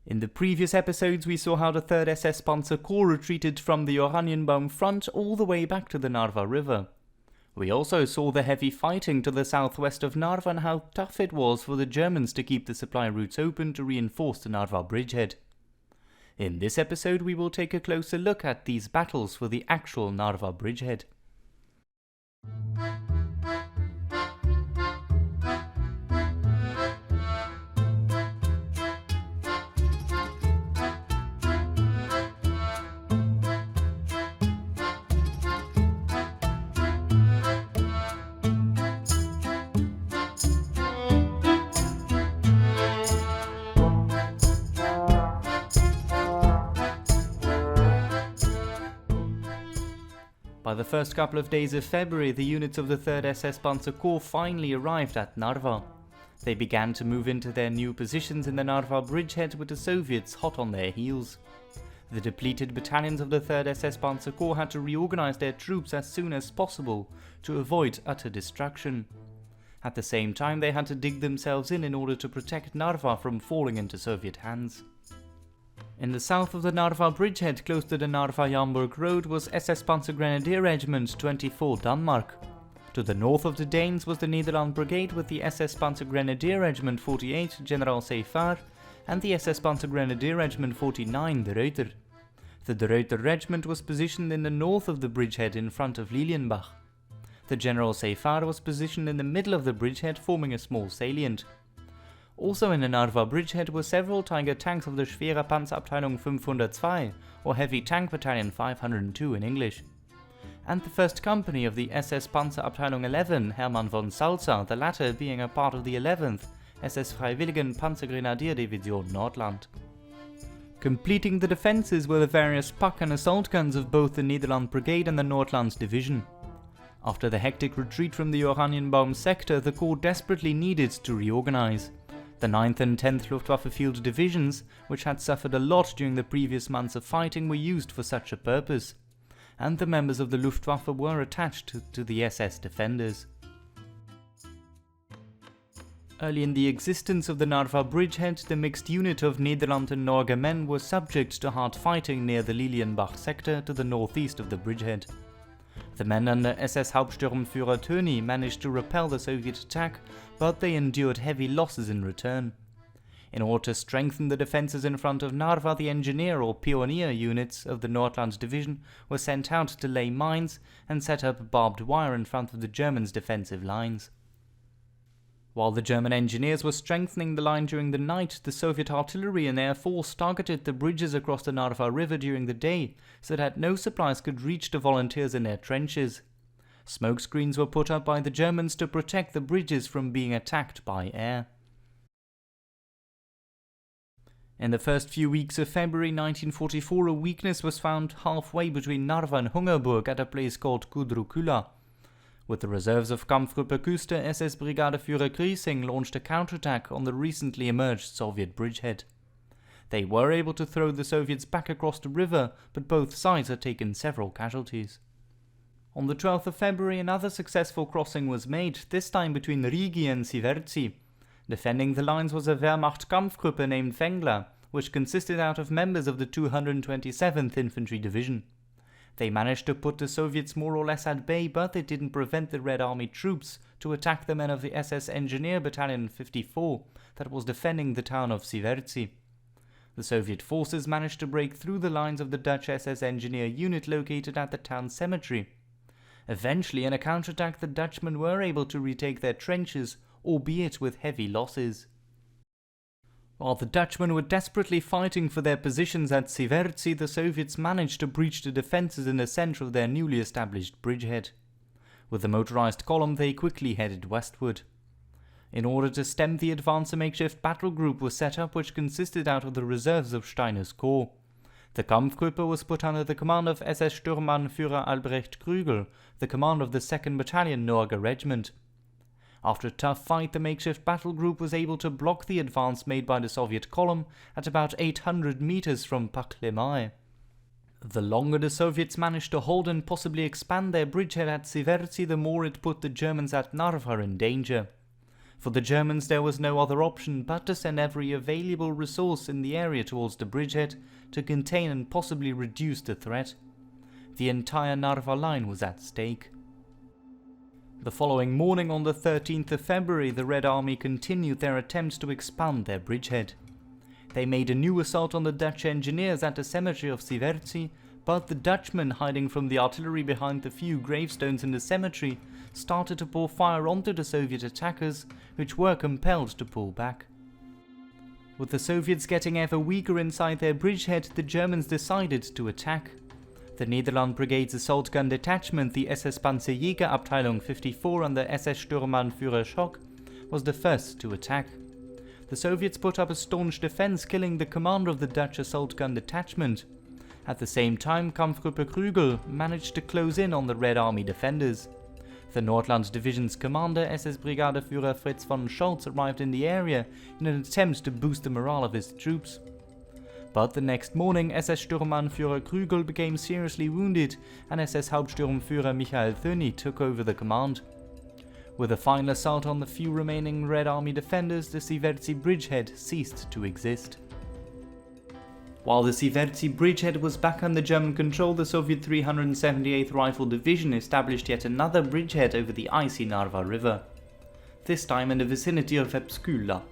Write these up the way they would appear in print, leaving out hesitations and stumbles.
In the previous episodes we saw how the 3rd SS Panzer Corps retreated from the Oranienbaum front all the way back to the Narva River. We also saw the heavy fighting to the southwest of Narva and how tough it was for the Germans to keep the supply routes open to reinforce the Narva bridgehead. In this episode we will take a closer look at these battles for the actual Narva bridgehead. By the first couple of days of February, the units of the 3rd SS Panzer Corps finally arrived at Narva. They began to move into their new positions in the Narva bridgehead with the Soviets hot on their heels. The depleted battalions of the 3rd SS Panzer Corps had to reorganize their troops as soon as possible to avoid utter destruction. At the same time, they had to dig themselves in order to protect Narva from falling into Soviet hands. In the south of the Narva bridgehead, close to the Narva-Jamburg road, was SS Panzer Grenadier Regiment 24 Denmark. To the north of the Danes was the Nederland Brigade with the SS Panzer Grenadier Regiment 48 General Seyffardt and the SS Panzer Grenadier Regiment 49 De Ruyter. The De Ruyter Regiment was positioned in the north of the bridgehead in front of Lilienbach. The General Seyffardt was positioned in the middle of the bridgehead, forming a small salient. Also in the Narva bridgehead were several Tiger tanks of the Schwere Panzerabteilung 502, or Heavy Tank Battalion 502 in English, and the 1st Company of the SS Panzerabteilung 11 Hermann von Salza, the latter being a part of the 11th SS Freiwilligen Panzergrenadierdivision Nordland. Completing the defences were the various puck and assault guns of both the Nederland Brigade and the Nordlands Division. After the hectic retreat from the Oranienbaum sector, the Corps desperately needed to reorganize. The 9th and 10th Luftwaffe Field Divisions, which had suffered a lot during the previous months of fighting, were used for such a purpose, and the members of the Luftwaffe were attached to the SS Defenders. Early in the existence of the Narva bridgehead, the mixed unit of Nederland and Norge men was subject to hard fighting near the Lilienbach sector to the northeast of the bridgehead. The men under SS Hauptsturmführer Töni managed to repel the Soviet attack, but they endured heavy losses in return. In order to strengthen the defences in front of Narva, the engineer or pioneer units of the Nordland Division were sent out to lay mines and set up barbed wire in front of the Germans' defensive lines. While the German engineers were strengthening the line during the night, the Soviet artillery and air force targeted the bridges across the Narva River during the day so that no supplies could reach the volunteers in their trenches. Smoke screens were put up by the Germans to protect the bridges from being attacked by air. In the first few weeks of February 1944, a weakness was found halfway between Narva and Hungerburg at a place called Kudrukula. With the reserves of Kampfgruppe Küste, SS Brigadeführer Griesing launched a counterattack on the recently emerged Soviet bridgehead. They were able to throw the Soviets back across the river, but both sides had taken several casualties. On the 12th of February, another successful crossing was made, this time between Rigi and Siverzi. Defending the lines was a Wehrmacht Kampfgruppe named Wengler, which consisted out of members of the 227th Infantry Division. They managed to put the Soviets more or less at bay, but it didn't prevent the Red Army troops to attack the men of the SS Engineer Battalion 54 that was defending the town of Siverzi. The Soviet forces managed to break through the lines of the Dutch SS Engineer unit located at the town cemetery. Eventually, in a counterattack, the Dutchmen were able to retake their trenches, albeit with heavy losses. While the Dutchmen were desperately fighting for their positions at Siverzi, the Soviets managed to breach the defences in the centre of their newly established bridgehead. With the motorised column, they quickly headed westward. In order to stem the advance, a makeshift battle group was set up which consisted out of the reserves of Steiner's corps. The Kampfgruppe was put under the command of SS Sturmbannführer Albrecht Krügel, the command of the 2nd Battalion Norge Regiment. After a tough fight, the makeshift battle group was able to block the advance made by the Soviet column at about 800 meters from Paklemae. The longer the Soviets managed to hold and possibly expand their bridgehead at Siverzi, the more it put the Germans at Narva in danger. For the Germans there was no other option but to send every available resource in the area towards the bridgehead to contain and possibly reduce the threat. The entire Narva line was at stake. The following morning, on the 13th of February, the Red Army continued their attempts to expand their bridgehead. They made a new assault on the Dutch engineers at the cemetery of Siverci, but the Dutchmen, hiding from the artillery behind the few gravestones in the cemetery, started to pour fire onto the Soviet attackers, which were compelled to pull back. With the Soviets getting ever weaker inside their bridgehead, the Germans decided to attack. The Nederland Brigade's assault gun detachment, the SS Panzerjägerabteilung 54 under SS Sturmbannführer Schock, was the first to attack. The Soviets put up a staunch defense, killing the commander of the Dutch assault gun detachment. At the same time, Kampfgruppe Krügel managed to close in on the Red Army defenders. The Nordland Division's commander, SS Brigadeführer Fritz von Scholz, arrived in the area in an attempt to boost the morale of his troops. But the next morning, SS Sturmbannführer Krügel became seriously wounded and SS Hauptsturmführer Michael Thöny took over the command. With a final assault on the few remaining Red Army defenders, the Siverci bridgehead ceased to exist. While the Siverci bridgehead was back under German control, the Soviet 378th Rifle Division established yet another bridgehead over the icy Narva River, this time in the vicinity of Vepsküla.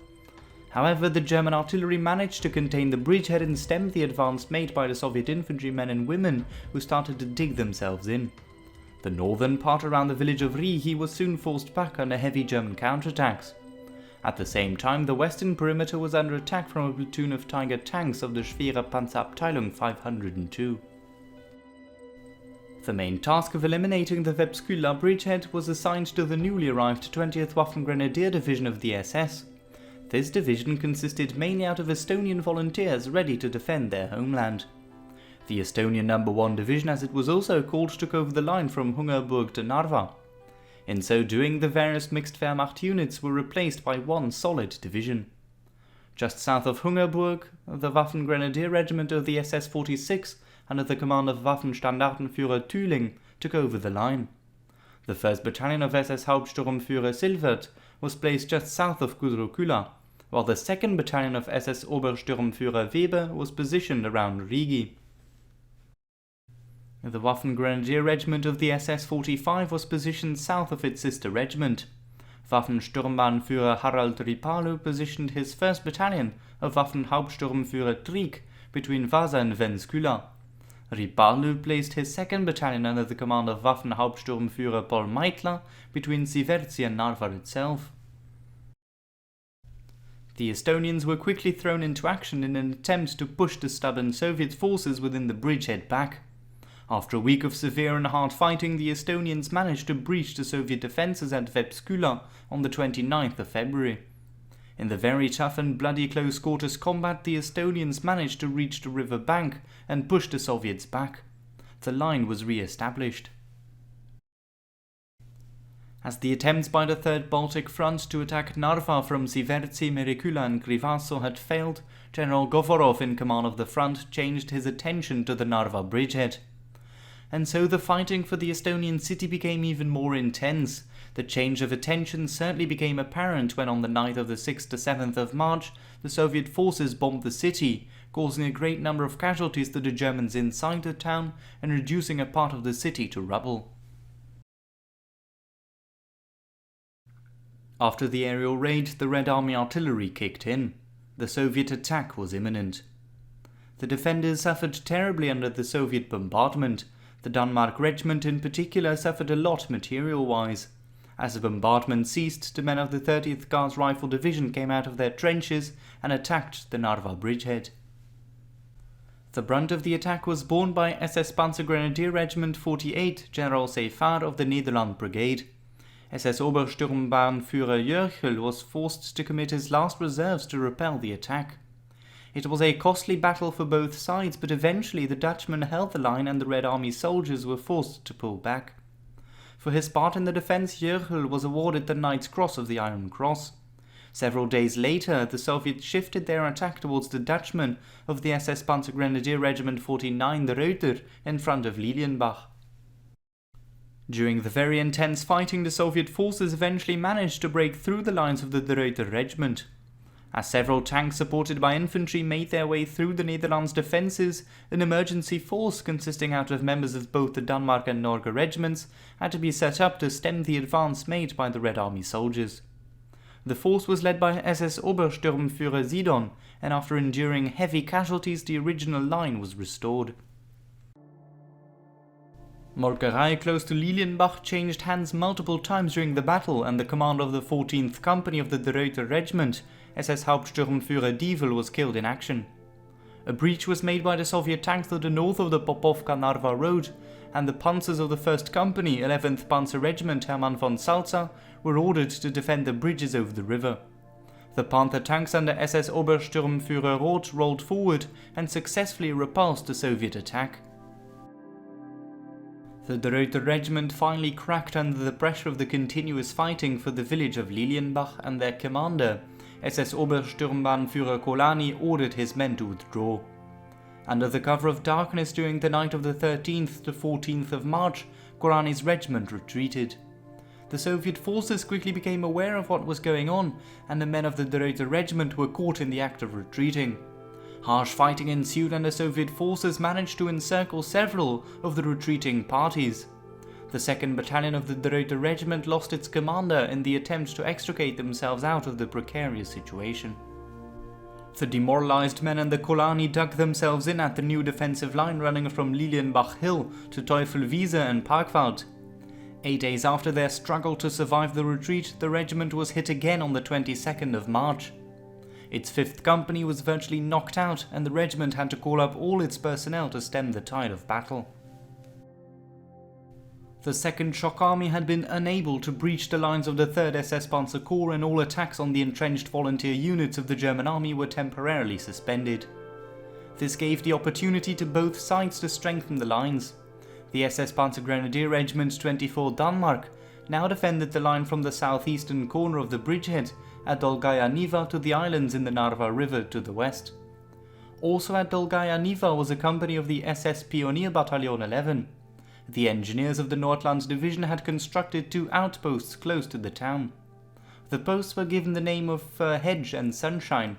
However, the German artillery managed to contain the bridgehead and stem the advance made by the Soviet infantrymen and women who started to dig themselves in. The northern part around the village of Riihi was soon forced back under heavy German counterattacks. At the same time, the western perimeter was under attack from a platoon of Tiger tanks of the Schwere Panzerabteilung 502. The main task of eliminating the Vepsküla bridgehead was assigned to the newly arrived 20th Waffen-Grenadier Division of the SS. This division consisted mainly out of Estonian volunteers ready to defend their homeland. The Estonian No. 1 Division, as it was also called, took over the line from Hungerburg to Narva. In so doing, the various mixed Wehrmacht units were replaced by one solid division. Just south of Hungerburg, the Waffen-Grenadier Regiment of the SS 46, under the command of Waffenstandartenführer Thüling, took over the line. The 1st Battalion of SS Hauptsturmführer Silvert was placed just south of Kudrukula, while the 2nd Battalion of SS Obersturmführer Weber was positioned around Rigi. The Waffen-Grenadier Regiment of the SS 45 was positioned south of its sister regiment. Waffensturmbannführer Harald Ripalu positioned his 1st Battalion of Waffenhauptsturmführer Trik between Vasa and Ventsküla. Ripalu placed his 2nd Battalion under the command of Waffenhauptsturmführer Paul Meitler between Siverci and Narva itself. The Estonians were quickly thrown into action in an attempt to push the stubborn Soviet forces within the bridgehead back. After a week of severe and hard fighting, the Estonians managed to breach the Soviet defences at Vepsküla on the 29th of February. In the very tough and bloody close quarters combat, the Estonians managed to reach the river bank and push the Soviets back. The line was re-established. As the attempts by the Third Baltic Front to attack Narva from Siverci, Merikula and Krivasso had failed, General Govorov, in command of the front, changed his attention to the Narva bridgehead. And so the fighting for the Estonian city became even more intense. The change of attention certainly became apparent when on the night of the 6th to 7th of March, the Soviet forces bombed the city, causing a great number of casualties to the Germans inside the town and reducing a part of the city to rubble. After the aerial raid, the Red Army artillery kicked in. The Soviet attack was imminent. The defenders suffered terribly under the Soviet bombardment. The Denmark Regiment in particular suffered a lot material-wise. As the bombardment ceased, the men of the 30th Guards Rifle Division came out of their trenches and attacked the Narva bridgehead. The brunt of the attack was borne by SS Panzergrenadier Regiment 48, General Seyffardt of the Nederland Brigade. SS Obersturmbannführer Jörchel was forced to commit his last reserves to repel the attack. It was a costly battle for both sides, but eventually the Dutchmen held the line and the Red Army soldiers were forced to pull back. For his part in the defense, Jörchel was awarded the Knight's Cross of the Iron Cross. Several days later, the Soviets shifted their attack towards the Dutchmen of the SS Panzergrenadier Regiment 49, the Reuter, in front of Lilienbach. During the very intense fighting, the Soviet forces eventually managed to break through the lines of the Die Deutsche Regiment. As several tanks supported by infantry made their way through the Netherlands' defences, an emergency force consisting out of members of both the Denmark and Norge regiments had to be set up to stem the advance made by the Red Army soldiers. The force was led by SS Obersturmführer Sidon, and after enduring heavy casualties, the original line was restored. Molkerei close to Lilienbach changed hands multiple times during the battle, and the commander of the 14th Company of the Die Deutsche Regiment, SS Hauptsturmführer Dievel, was killed in action. A breach was made by the Soviet tanks to the north of the Popovka-Narva road, and the panzers of the 1st Company, 11th Panzer Regiment Hermann von Salza, were ordered to defend the bridges over the river. The Panther tanks under SS Obersturmführer Roth rolled forward and successfully repulsed the Soviet attack. The Die Deutsche Regiment finally cracked under the pressure of the continuous fighting for the village of Lilienbach, and their commander, SS Obersturmbannführer Kolani, ordered his men to withdraw. Under the cover of darkness during the night of the 13th to 14th of March, Kolani's regiment retreated. The Soviet forces quickly became aware of what was going on, and the men of the Die Deutsche Regiment were caught in the act of retreating. Harsh fighting ensued, and the Soviet forces managed to encircle several of the retreating parties. The 2nd Battalion of the Die Deutsche Regiment lost its commander in the attempt to extricate themselves out of the precarious situation. The demoralized men and the Kolani dug themselves in at the new defensive line running from Lilienbach Hill to Teufelwiese and Parkwald. 8 days after their struggle to survive the retreat, the regiment was hit again on the 22nd of March. Its 5th Company was virtually knocked out, and the regiment had to call up all its personnel to stem the tide of battle. The 2nd Shock Army had been unable to breach the lines of the 3rd SS Panzer Corps, and all attacks on the entrenched volunteer units of the German army were temporarily suspended. This gave the opportunity to both sides to strengthen the lines. The SS Panzer Grenadier Regiment 24 Denmark now defended the line from the southeastern corner of the Bridgehead at Dolgaya Niva to the islands in the Narva River to the west. Also at Dolgaya Niva was a company of the SS Pionier Battalion 11. The engineers of the Nordlands Division had constructed 2 outposts close to the town. The posts were given the name of Hedge and Sunshine.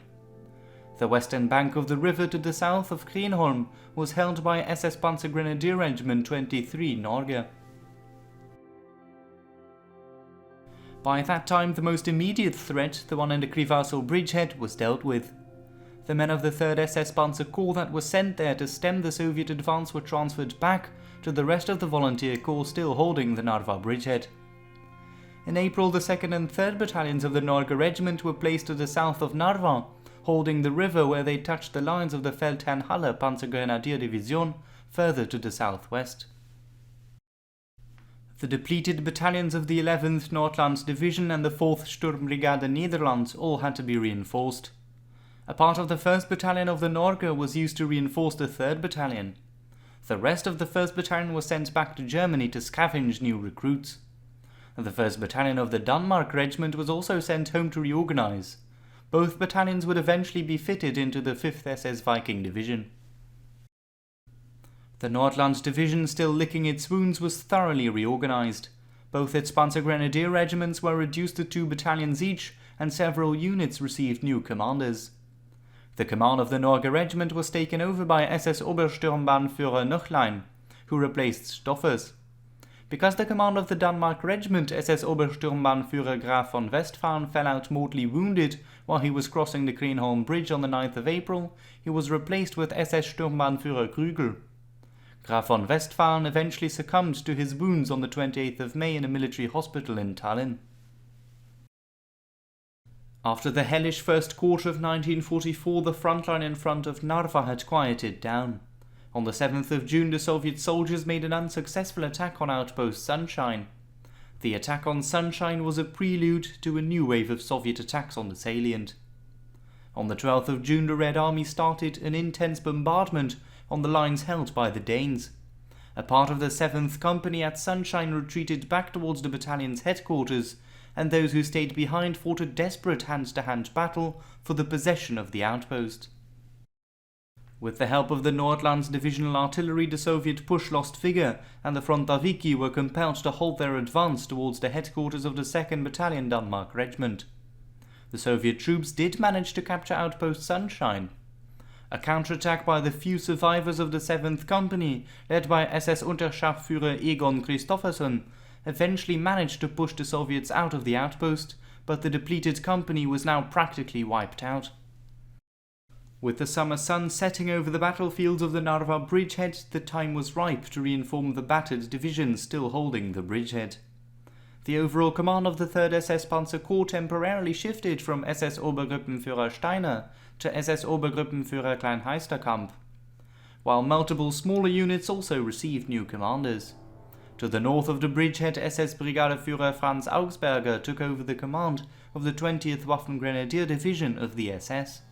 The western bank of the river to the south of Kreenholm was held by SS Panzer Grenadier Regiment 23 Norge. By that time, the most immediate threat, the one in the Krivaso bridgehead, was dealt with. The men of the 3rd SS Panzer Corps that were sent there to stem the Soviet advance were transferred back to the rest of the volunteer corps still holding the Narva bridgehead. In April, the 2nd and 3rd Battalions of the Norge Regiment were placed to the south of Narva, holding the river where they touched the lines of the Feldherrn Halle Panzer Grenadier Division further to the southwest. The depleted battalions of the 11th Nordlands Division and the 4th Sturmbrigade Netherlands all had to be reinforced. A part of the 1st Battalion of the Norge was used to reinforce the 3rd Battalion. The rest of the 1st Battalion was sent back to Germany to scavenge new recruits. The 1st Battalion of the Denmark Regiment was also sent home to reorganize. Both battalions would eventually be fitted into the 5th SS Viking Division. The Nordlands Division, still licking its wounds, was thoroughly reorganized. Both its Panzer Grenadier regiments were reduced to 2 battalions each, and several units received new commanders. The command of the Norge Regiment was taken over by SS Obersturmbannführer Nöchlein, who replaced Stoffers. Because the command of the Denmark Regiment, SS Obersturmbannführer Graf von Westphalen, fell out mortally wounded while he was crossing the Kreenholm Bridge on the 9th of April, he was replaced with SS Sturmbannführer Krügel. Graf von Westphalen eventually succumbed to his wounds on the 28th of May in a military hospital in Tallinn. After the hellish first quarter of 1944, the front line in front of Narva had quieted down. On the 7th of June, the Soviet soldiers made an unsuccessful attack on outpost Sunshine. The attack on Sunshine was a prelude to a new wave of Soviet attacks on the salient. On the 12th of June, the Red Army started an intense bombardment on the lines held by the Danes. A part of the 7th Company at Sunshine retreated back towards the battalion's headquarters, and those who stayed behind fought a desperate hand-to-hand battle for the possession of the outpost. With the help of the Nordlands divisional artillery, the Soviet push lost vigor, and the Frontaviki were compelled to halt their advance towards the headquarters of the 2nd Battalion Denmark Regiment. The Soviet troops did manage to capture outpost Sunshine. A counterattack by the few survivors of the 7th Company, led by SS Unterscharführer Egon Christofferson, eventually managed to push the Soviets out of the outpost, but the depleted company was now practically wiped out. With the summer sun setting over the battlefields of the Narva bridgehead, the time was ripe to reinform the battered divisions still holding the bridgehead. The overall command of the 3rd SS Panzer Corps temporarily shifted from SS Obergruppenführer Steiner to SS Obergruppenführer Kleinheisterkamp, while multiple smaller units also received new commanders. To the north of the bridgehead, SS Brigadeführer Franz Augsberger took over the command of the 20th Waffengrenadier Division of the SS.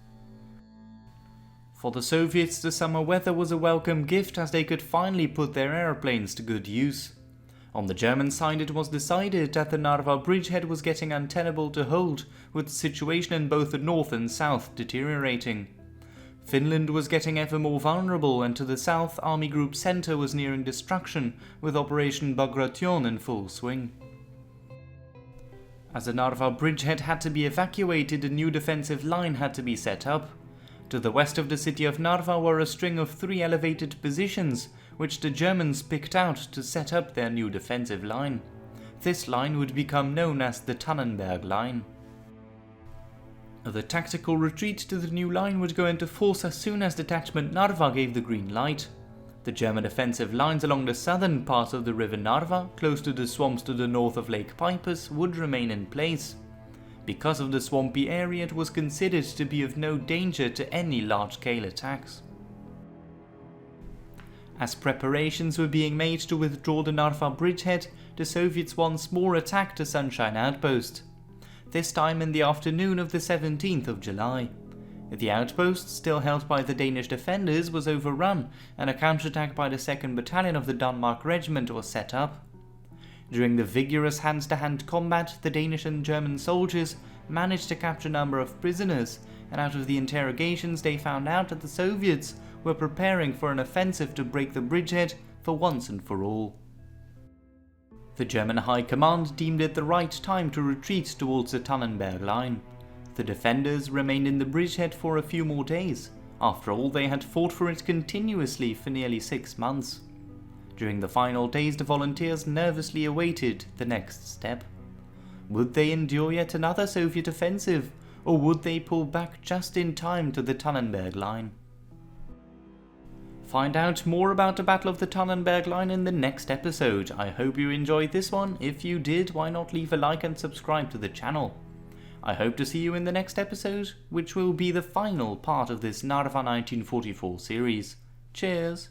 For the Soviets, the summer weather was a welcome gift as they could finally put their aeroplanes to good use. On the German side, it was decided that the Narva bridgehead was getting untenable to hold, with the situation in both the north and south deteriorating. Finland was getting ever more vulnerable, and to the south, Army Group Center was nearing destruction, with Operation Bagration in full swing. As the Narva bridgehead had to be evacuated, a new defensive line had to be set up. To the west of the city of Narva were a string of 3 elevated positions, which the Germans picked out to set up their new defensive line. This line would become known as the Tannenberg Line. The tactical retreat to the new line would go into force as soon as Detachment Narva gave the green light. The German offensive lines along the southern part of the river Narva, close to the swamps to the north of Lake Peipus, would remain in place. Because of the swampy area, it was considered to be of no danger to any large-scale attacks. As preparations were being made to withdraw the Narva bridgehead, the Soviets once more attacked the Sunshine outpost, this time in the afternoon of the 17th of July. The outpost, still held by the Danish defenders, was overrun, and a counterattack by the 2nd Battalion of the Denmark Regiment was set up. During the vigorous hand-to-hand combat, the Danish and German soldiers managed to capture a number of prisoners, and out of the interrogations they found out that the Soviets were preparing for an offensive to break the bridgehead for once and for all. The German High Command deemed it the right time to retreat towards the Tannenberg Line. The defenders remained in the bridgehead for a few more days. After all, they had fought for it continuously for nearly 6 months. During the final days, the volunteers nervously awaited the next step. Would they endure yet another Soviet offensive, or would they pull back just in time to the Tannenberg Line? Find out more about the Battle of the Tannenberg Line in the next episode. I hope you enjoyed this one. If you did, why not leave a like and subscribe to the channel. I hope to see you in the next episode, which will be the final part of this Narva 1944 series. Cheers!